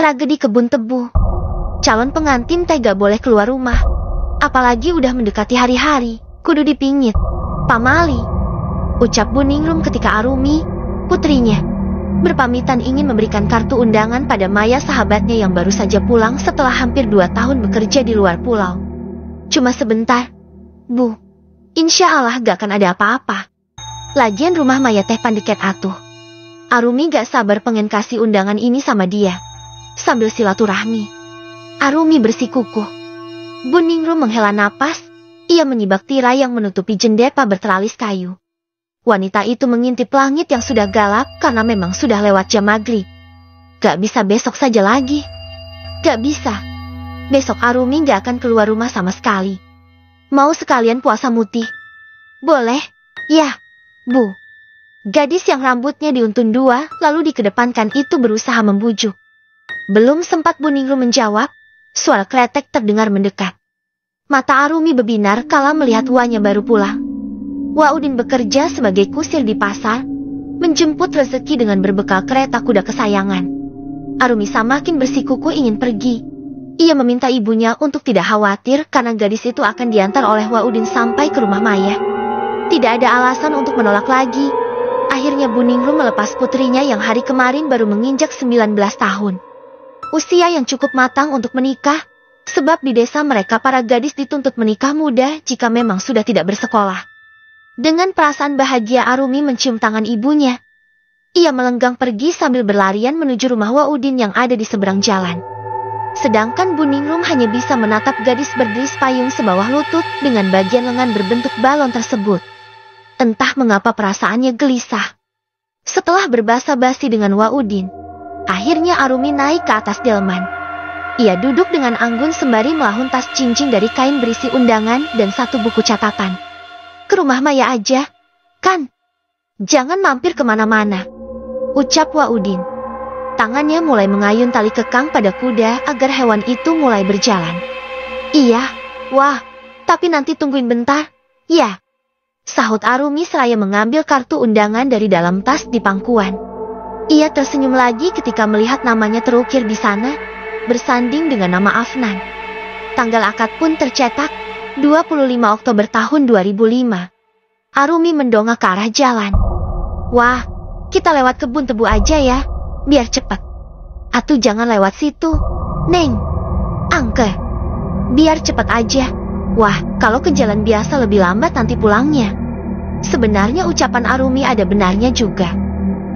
Tragedi kebun tebu. Calon pengantin teh gak boleh keluar rumah. Apalagi udah mendekati hari-hari. Kudu dipingit. Pamali, ucap Bu Ningrum ketika Arumi, putrinya, berpamitan ingin memberikan kartu undangan pada Maya sahabatnya yang baru saja pulang setelah hampir 2 tahun bekerja di luar pulau. Cuma sebentar, Bu. Insya Allah gak akan ada apa-apa. Lagian rumah Maya teh pandeket atuh. Arumi gak sabar pengen kasih undangan ini sama dia. Sambil silaturahmi, Arumi bersikukuh. Bu Ningrum menghela napas. Ia menyibak tirai yang menutupi jendela berteralis kayu. Wanita itu mengintip langit yang sudah gelap karena memang sudah lewat jam maghrib. Gak bisa besok saja lagi. Gak bisa. Besok Arumi gak akan keluar rumah sama sekali. Mau sekalian puasa mutih? Boleh? Ya, Bu. Gadis yang rambutnya diuntun 2 lalu dikedepankan itu berusaha membujuk. Belum sempat Bu Ningrum menjawab, suara kletek terdengar mendekat. Mata Arumi berbinar kala melihat Wanya baru pulang. Waudin bekerja sebagai kusir di pasar, menjemput rezeki dengan berbekal kereta kuda kesayangan. Arumi semakin bersikukuh ingin pergi. Ia meminta ibunya untuk tidak khawatir karena gadis itu akan diantar oleh Waudin sampai ke rumah Maya. Tidak ada alasan untuk menolak lagi. Akhirnya Bu Ningrum melepas putrinya yang hari kemarin baru menginjak 19 tahun. Usia yang cukup matang untuk menikah. Sebab di desa mereka para gadis dituntut menikah muda jika memang sudah tidak bersekolah. Dengan perasaan bahagia Arumi mencium tangan ibunya. Ia melenggang pergi sambil berlarian menuju rumah Waudin yang ada di seberang jalan. Sedangkan Bu Ningrum hanya bisa menatap gadis berdris payung sebawah lutut dengan bagian lengan berbentuk balon tersebut. Entah mengapa perasaannya gelisah. Setelah berbasa-basi dengan Waudin, akhirnya Arumi naik ke atas delman. Ia duduk dengan anggun sembari melahun tas cincin dari kain berisi undangan dan 1 buku catatan. Ke rumah Maya aja, kan? Jangan mampir kemana-mana, ucap Waudin. Tangannya mulai mengayun tali kekang pada kuda agar hewan itu mulai berjalan. Iya, wah, tapi nanti tungguin bentar, ya. Sahut Arumi seraya mengambil kartu undangan dari dalam tas di pangkuan. Ia tersenyum lagi ketika melihat namanya terukir di sana, bersanding dengan nama Afnan. Tanggal akad pun tercetak, 25 Oktober tahun 2005. Arumi mendongak ke arah jalan. Wah, kita lewat kebun tebu aja ya, biar cepat. Atuh jangan lewat situ, Neng. Angke, biar cepat aja. Wah, kalau ke jalan biasa lebih lambat nanti pulangnya. Sebenarnya ucapan Arumi ada benarnya juga.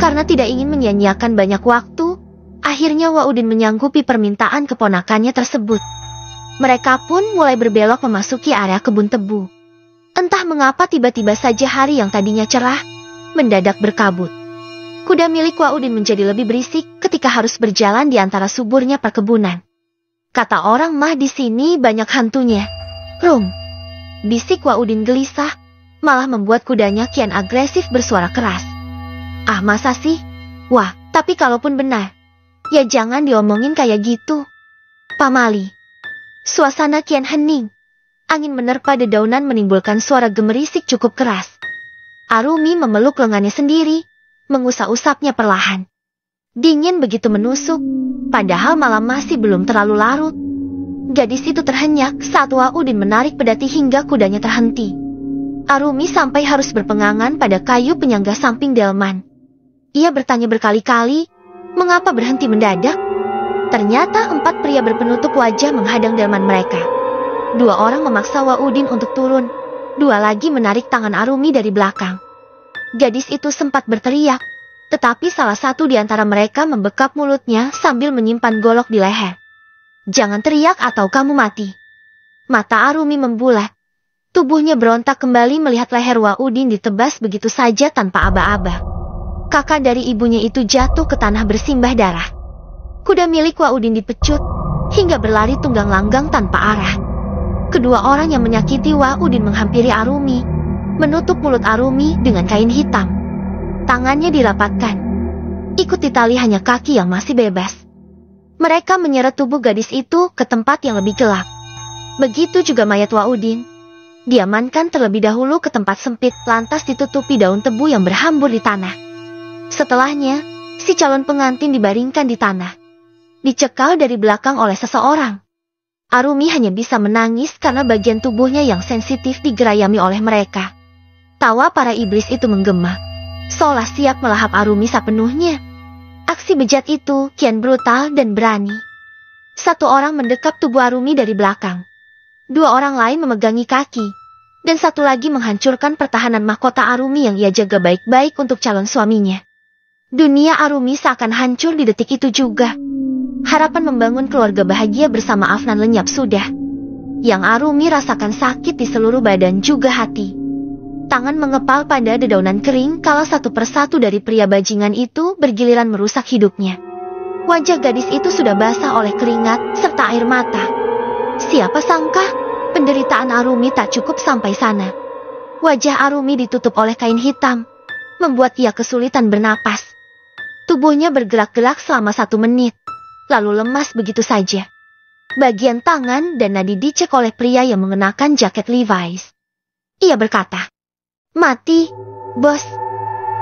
Karena tidak ingin menyia-nyiakan banyak waktu, akhirnya Waudin menyanggupi permintaan keponakannya tersebut. Mereka pun mulai berbelok memasuki area kebun tebu. Entah mengapa tiba-tiba saja hari yang tadinya cerah, mendadak berkabut. Kuda milik Waudin menjadi lebih berisik ketika harus berjalan di antara suburnya perkebunan. Kata orang mah di sini banyak hantunya. Rum, bisik Waudin gelisah, malah membuat kudanya kian agresif bersuara keras. Ah masa sih? Wah, tapi kalaupun benar, ya jangan diomongin kayak gitu, Pamali. Suasana kian hening. Angin menerpa dedaunan menimbulkan suara gemerisik cukup keras. Arumi memeluk lengannya sendiri, mengusap-usapnya perlahan. Dingin begitu menusuk, padahal malam masih belum terlalu larut. Gadis itu terhenyak saat Waudin menarik pedati hingga kudanya terhenti. Arumi sampai harus berpegangan pada kayu penyangga samping delman. Ia bertanya berkali-kali, mengapa berhenti mendadak? Ternyata 4 pria berpenutup wajah menghadang delman mereka. 2 orang memaksa Waudin untuk turun, 2 lagi menarik tangan Arumi dari belakang. Gadis itu sempat berteriak, tetapi salah satu di antara mereka membekap mulutnya sambil menyimpan golok di leher. Jangan teriak atau kamu mati. Mata Arumi membulat. Tubuhnya berontak kembali melihat leher Waudin ditebas begitu saja tanpa aba-aba. Kakak dari ibunya itu jatuh ke tanah bersimbah darah. Kuda milik Waudin dipecut, hingga berlari tunggang langgang tanpa arah. Kedua orang yang menyakiti Waudin menghampiri Arumi, menutup mulut Arumi dengan kain hitam. Tangannya dirapatkan. Ikut ditali hanya kaki yang masih bebas. Mereka menyeret tubuh gadis itu ke tempat yang lebih gelap. Begitu juga mayat Waudin. Diamankan terlebih dahulu ke tempat sempit, lantas ditutupi daun tebu yang berhambur di tanah. Setelahnya, si calon pengantin dibaringkan di tanah. dicekal dari belakang oleh seseorang. Arumi hanya bisa menangis karena bagian tubuhnya yang sensitif digerayami oleh mereka. Tawa para iblis itu menggema, seolah siap melahap Arumi sepenuhnya. Aksi bejat itu kian brutal dan berani. Satu orang mendekap tubuh Arumi dari belakang. Dua orang lain memegangi kaki. Dan satu lagi menghancurkan pertahanan mahkota Arumi yang ia jaga baik-baik untuk calon suaminya. Dunia Arumi seakan hancur di detik itu juga. Harapan membangun keluarga bahagia bersama Afnan lenyap sudah. Yang Arumi rasakan sakit di seluruh badan juga hati. Tangan mengepal pada dedaunan kering kala satu persatu dari pria bajingan itu bergiliran merusak hidupnya. Wajah gadis itu sudah basah oleh keringat serta air mata. Siapa sangka penderitaan Arumi tak cukup sampai sana. Wajah Arumi ditutup oleh kain hitam, membuat ia kesulitan bernapas. Tubuhnya bergerak-gerak selama 1 menit, lalu lemas begitu saja. Bagian tangan dan nadi dicek oleh pria yang mengenakan jaket Levi's. Ia berkata, "Mati, bos."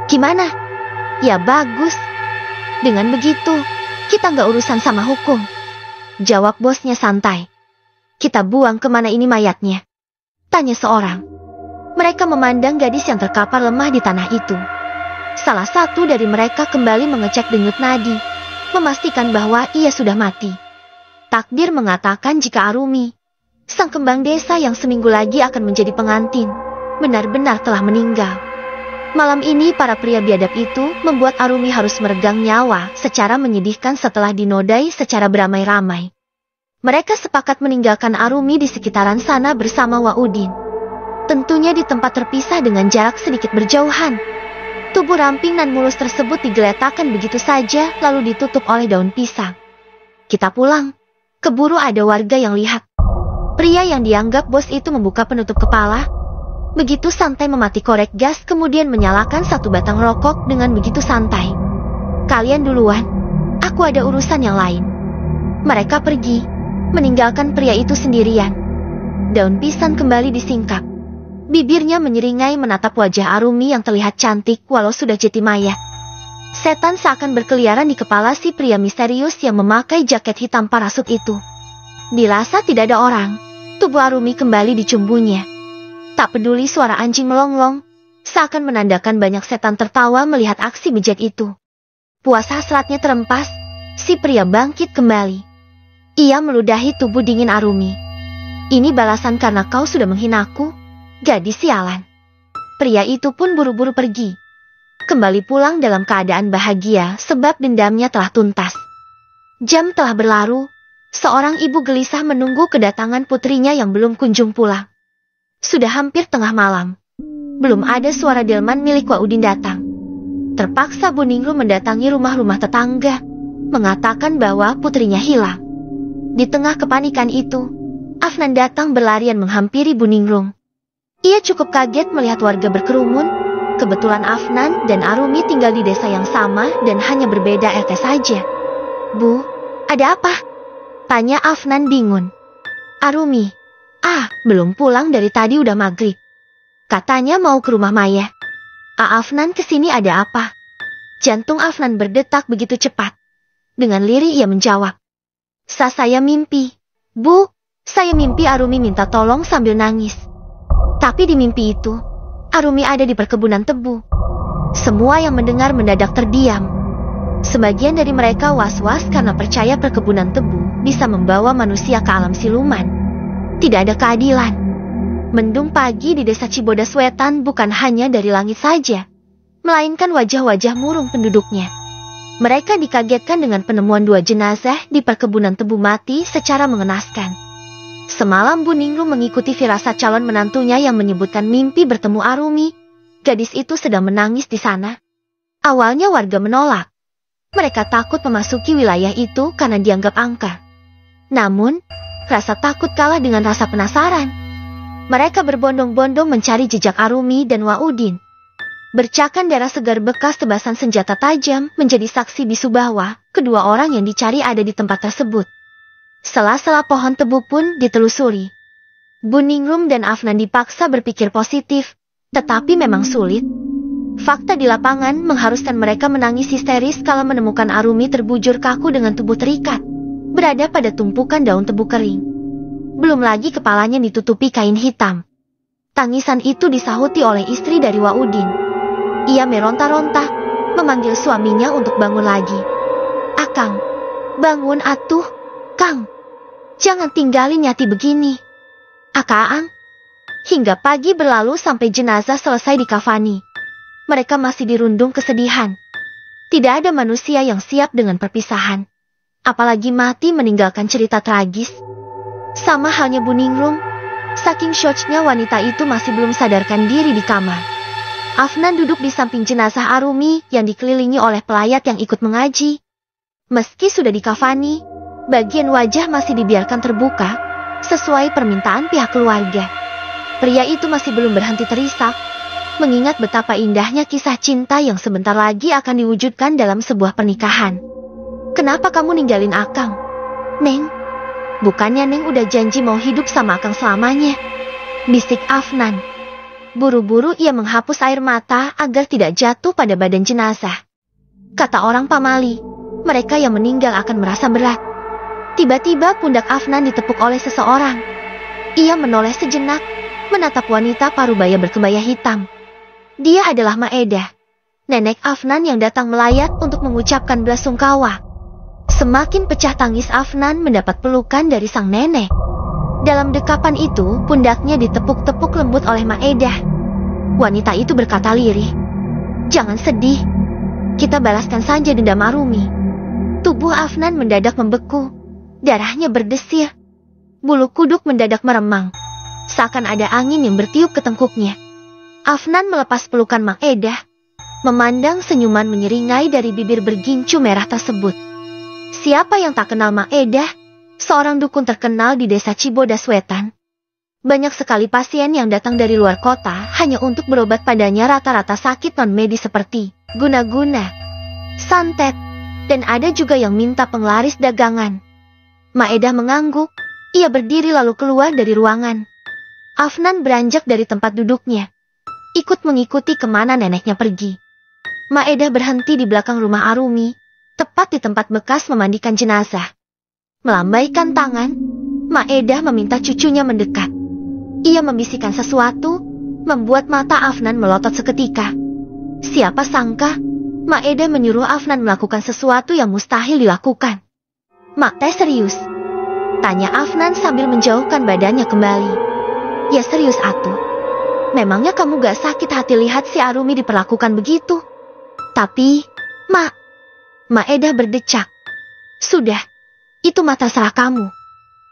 "Gimana?" "Ya bagus. Dengan begitu, kita nggak urusan sama hukum," jawab bosnya santai. "Kita buang kemana ini mayatnya?" tanya seorang. Mereka memandang gadis yang terkapar lemah di tanah itu. Salah satu dari mereka kembali mengecek denyut nadi, memastikan bahwa ia sudah mati. Takdir mengatakan jika Arumi, sang kembang desa yang seminggu lagi akan menjadi pengantin, benar-benar telah meninggal. Malam ini para pria biadab itu membuat Arumi harus meregang nyawa secara menyedihkan setelah dinodai secara beramai-ramai. Mereka sepakat meninggalkan Arumi di sekitaran sana bersama Waudin. Tentunya di tempat terpisah dengan jarak sedikit berjauhan. Tubuh ramping dan mulus tersebut digeletakkan begitu saja lalu ditutup oleh daun pisang. "Kita pulang. Keburu ada warga yang lihat." Pria yang dianggap bos itu membuka penutup kepala. Begitu santai memati korek gas kemudian menyalakan satu batang rokok dengan begitu santai. "Kalian duluan. Aku ada urusan yang lain." Mereka pergi, meninggalkan pria itu sendirian. Daun pisang kembali disingkap. Bibirnya menyeringai menatap wajah Arumi yang terlihat cantik walau sudah jeti maya. Setan seakan berkeliaran di kepala si pria misterius yang memakai jaket hitam parasut itu. Dirasa tidak ada orang, tubuh Arumi kembali dicumbunya. Tak peduli suara anjing melonglong, seakan menandakan banyak setan tertawa melihat aksi bejat itu. Puas hasratnya terempas, si pria bangkit kembali. Ia meludahi tubuh dingin Arumi. "Ini balasan karena kau sudah menghinaku, gadis sialan." Pria itu pun buru-buru pergi. Kembali pulang dalam keadaan bahagia sebab dendamnya telah tuntas. Jam telah berlalu, seorang ibu gelisah menunggu kedatangan putrinya yang belum kunjung pulang. Sudah hampir tengah malam. Belum ada suara delman milik Waudin datang. Terpaksa Bu Ningrum mendatangi rumah-rumah tetangga, mengatakan bahwa putrinya hilang. Di tengah kepanikan itu, Afnan datang berlarian menghampiri Bu Ningrum. Ia cukup kaget melihat warga berkerumun. Kebetulan Afnan dan Arumi tinggal di desa yang sama dan hanya berbeda RT saja. "Bu, ada apa?" tanya Afnan bingung. "Arumi, belum pulang dari tadi udah maghrib. Katanya mau ke rumah Maya." "Afnan kesini ada apa?" Jantung Afnan berdetak begitu cepat. Dengan lirih ia menjawab, Saya mimpi. Bu, saya mimpi Arumi minta tolong sambil nangis. Tapi di mimpi itu, Arumi ada di perkebunan tebu." Semua yang mendengar mendadak terdiam. Sebagian dari mereka was-was karena percaya perkebunan tebu bisa membawa manusia ke alam siluman. Tidak ada keadilan. Mendung pagi di desa Cibodas Wetan bukan hanya dari langit saja, melainkan wajah-wajah murung penduduknya. Mereka dikagetkan dengan penemuan 2 jenazah di perkebunan tebu mati secara mengenaskan. Semalam Bu Ningrum mengikuti firasat calon menantunya yang menyebutkan mimpi bertemu Arumi. Gadis itu sedang menangis di sana. Awalnya warga menolak. Mereka takut memasuki wilayah itu karena dianggap angka. Namun, rasa takut kalah dengan rasa penasaran. Mereka berbondong-bondong mencari jejak Arumi dan Waudin. Bercakan darah segar bekas tebasan senjata tajam menjadi saksi bisu bahwa kedua orang yang dicari ada di tempat tersebut. Sela-sela pohon tebu pun ditelusuri. Bu Ningrum dan Afnan dipaksa berpikir positif, tetapi memang sulit. Fakta di lapangan mengharuskan mereka menangis histeris kala menemukan Arumi terbujur kaku dengan tubuh terikat. berada pada tumpukan daun tebu kering. Belum lagi kepalanya ditutupi kain hitam. Tangisan itu disahuti oleh istri dari Waudin. Ia meronta-ronta, memanggil suaminya untuk bangun lagi. "Akang, bangun atuh, Kang. Jangan tinggalin Yati begini." "Akaang." Hingga pagi berlalu sampai jenazah selesai dikafani. Mereka masih dirundung kesedihan. Tidak ada manusia yang siap dengan perpisahan. Apalagi mati meninggalkan cerita tragis. Sama halnya Bu Ningrum. Saking syoknya wanita itu masih belum sadarkan diri di kamar. Afnan duduk di samping jenazah Arumi yang dikelilingi oleh pelayat yang ikut mengaji. Meski sudah dikafani, bagian wajah masih dibiarkan terbuka, sesuai permintaan pihak keluarga. Pria itu masih belum berhenti terisak, mengingat betapa indahnya kisah cinta yang sebentar lagi akan diwujudkan dalam sebuah pernikahan. "Kenapa kamu ninggalin Akang, Neng? Bukannya Neng udah janji mau hidup sama Akang selamanya?" bisik Afnan. Buru-buru ia menghapus air mata agar tidak jatuh pada badan jenazah. Kata orang pamali, mereka yang meninggal akan merasa berat. Tiba-tiba pundak Afnan ditepuk oleh seseorang. Ia menoleh sejenak, menatap wanita parubaya berkebaya hitam. Dia adalah Maedah, nenek Afnan yang datang melayat untuk mengucapkan belasungkawa. Semakin pecah tangis Afnan mendapat pelukan dari sang nenek. Dalam dekapan itu, pundaknya ditepuk-tepuk lembut oleh Maedah. Wanita itu berkata lirih, "Jangan sedih, kita balaskan saja dendam Arumi." Tubuh Afnan mendadak membeku, darahnya berdesir. Bulu kuduk mendadak meremang, seakan ada angin yang bertiup ke tengkuknya. Afnan melepas pelukan Maedah, memandang senyuman menyeringai dari bibir bergincu merah tersebut. Siapa yang tak kenal Maedah, seorang dukun terkenal di desa Cibodas Wetan. Banyak sekali pasien yang datang dari luar kota hanya untuk berobat padanya, rata-rata sakit non-medis seperti guna-guna, santet, dan ada juga yang minta penglaris dagangan. Maedah mengangguk, ia berdiri lalu keluar dari ruangan. Afnan beranjak dari tempat duduknya, ikut mengikuti kemana neneknya pergi. Maedah berhenti di belakang rumah Arumi, tepat di tempat bekas memandikan jenazah. Melambaikan tangan, Maedah meminta cucunya mendekat. Ia membisikkan sesuatu, membuat mata Afnan melotot seketika. Siapa sangka, Maedah menyuruh Afnan melakukan sesuatu yang mustahil dilakukan. "Mak teh serius?" tanya Afnan sambil menjauhkan badannya kembali. "Ya serius atuh. Memangnya kamu gak sakit hati lihat si Arumi diperlakukan begitu?" "Tapi, Mak," Maedah berdecak. "Sudah, itu mah terserah kamu.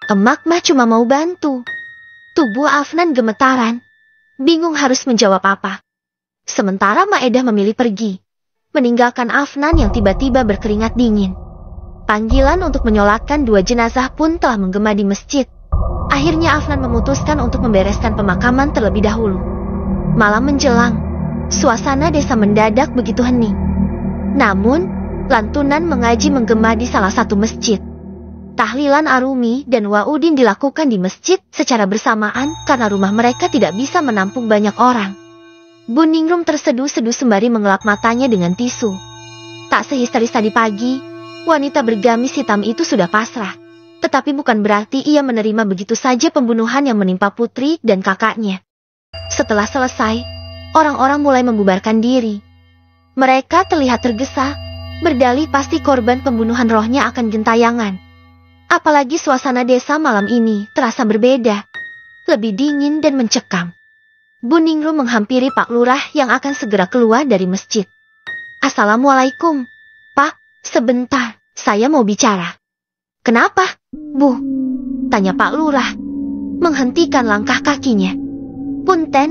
Emak mah cuma mau bantu." Tubuh Afnan gemetaran, bingung harus menjawab apa. Sementara Maedah memilih pergi, meninggalkan Afnan yang tiba-tiba berkeringat dingin. Panggilan untuk menyolatkan dua jenazah pun telah menggema di masjid. Akhirnya Afnan memutuskan untuk membereskan pemakaman terlebih dahulu. Malam menjelang, suasana desa mendadak begitu hening. Namun, lantunan mengaji menggema di salah satu masjid. Tahlilan Arumi dan Waudin dilakukan di masjid secara bersamaan karena rumah mereka tidak bisa menampung banyak orang. Bu Ningrum terseduh-seduh sembari mengelap matanya dengan tisu. Tak sehisteris tadi pagi, wanita bergamis hitam itu sudah pasrah. Tetapi bukan berarti ia menerima begitu saja pembunuhan yang menimpa putri dan kakaknya. Setelah selesai, orang-orang mulai membubarkan diri. Mereka terlihat tergesa, berdalih pasti korban pembunuhan rohnya akan gentayangan. Apalagi suasana desa malam ini terasa berbeda, lebih dingin dan mencekam. Bu Ningrum menghampiri Pak Lurah yang akan segera keluar dari masjid. "Assalamualaikum, Pak, sebentar, saya mau bicara." "Kenapa, Bu?" tanya Pak Lurah, menghentikan langkah kakinya. "Punten,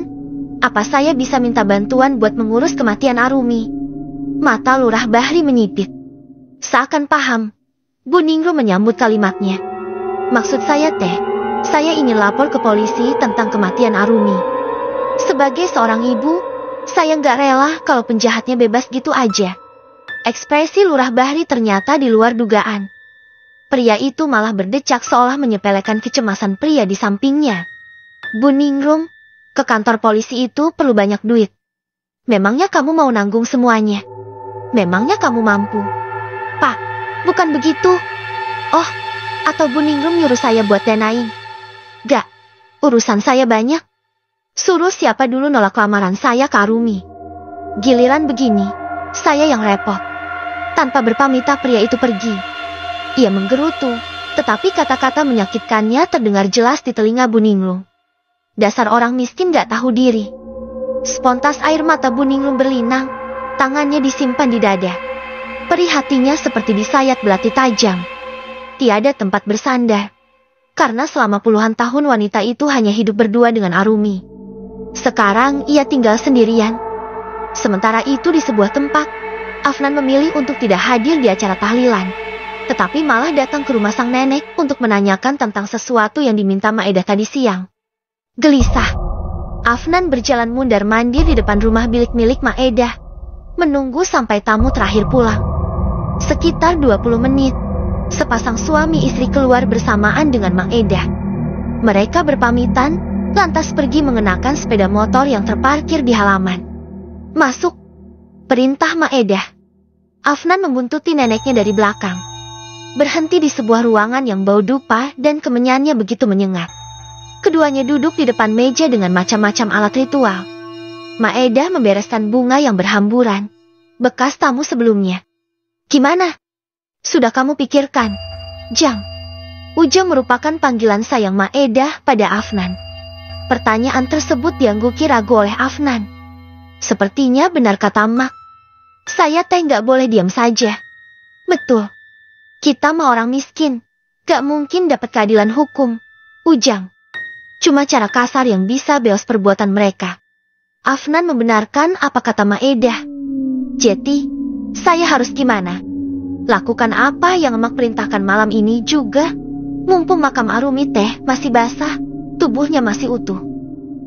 apa saya bisa minta bantuan buat mengurus kematian Arumi?" Mata Lurah Bahri menyipit. Seakan paham, Bu Ningrum menyambut kalimatnya. "Maksud saya teh, saya ingin lapor ke polisi tentang kematian Arumi. Sebagai seorang ibu, saya nggak rela kalau penjahatnya bebas gitu aja." Ekspresi Lurah Bahri ternyata di luar dugaan. Pria itu malah berdecak seolah menyepelekan kecemasan pria di sampingnya. "Bu Ningrum, ke kantor polisi itu perlu banyak duit. Memangnya kamu mau nanggung semuanya? Memangnya kamu mampu?" "Pak, bukan begitu." "Oh, Atau Buningrum nyuruh saya buat danain? Gak, urusan saya banyak. Suruh siapa dulu nolak lamaran saya ke Arumi. Giliran begini, saya yang repot. Tanpa berpamita pria itu pergi. Ia menggerutu, tetapi kata-kata menyakitkannya terdengar jelas di telinga Buningrum. Dasar orang miskin gak tahu diri. Spontas air mata Buningrum berlinang, tangannya disimpan di dada. Perih hatinya seperti disayat belati tajam. Tiada tempat bersandar. Karena selama puluhan tahun wanita itu hanya hidup berdua dengan Arumi. Sekarang ia tinggal sendirian. Sementara itu di sebuah tempat, Afnan memilih untuk tidak hadir di acara tahlilan. Tetapi malah datang ke rumah sang nenek untuk menanyakan tentang sesuatu yang diminta Maedah tadi siang. Gelisah, Afnan berjalan mundar-mandir di depan rumah bilik milik Maedah, menunggu sampai tamu terakhir pulang. Sekitar 20 menit. Sepasang suami istri keluar bersamaan dengan Maedah. Mereka berpamitan, lantas pergi mengenakan sepeda motor yang terparkir di halaman. Masuk, perintah Maedah. Afnan membuntuti neneknya dari belakang. Berhenti di sebuah ruangan yang bau dupa dan kemenyannya begitu menyengat. Keduanya duduk di depan meja dengan macam-macam alat ritual. Maedah membereskan bunga yang berhamburan, bekas tamu sebelumnya. Gimana? Sudah kamu pikirkan? Jang. Ujang merupakan panggilan sayang Maedah pada Afnan. Pertanyaan tersebut diangguki ragu oleh Afnan. Sepertinya benar kata Mak. Saya teh gak boleh diam saja. Betul. Kita mah orang miskin. Gak mungkin dapat keadilan hukum. Ujang. Cuma cara kasar yang bisa beos perbuatan mereka. Afnan membenarkan apa kata Maedah. Jeti, saya harus gimana? Lakukan apa yang Emak perintahkan malam ini juga. Mumpung makam Arumi teh masih basah, tubuhnya masih utuh.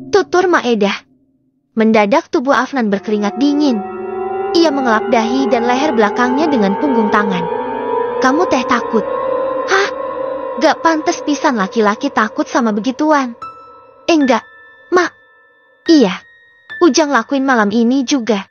Tutur Maedah. Mendadak tubuh Afnan berkeringat dingin. Ia mengelap dahi dan leher belakangnya dengan punggung tangan. Kamu teh takut? Hah? Gak pantas pisan laki-laki takut sama begituan. Enggak, Mak. Iya, Ujang lakuin malam ini juga.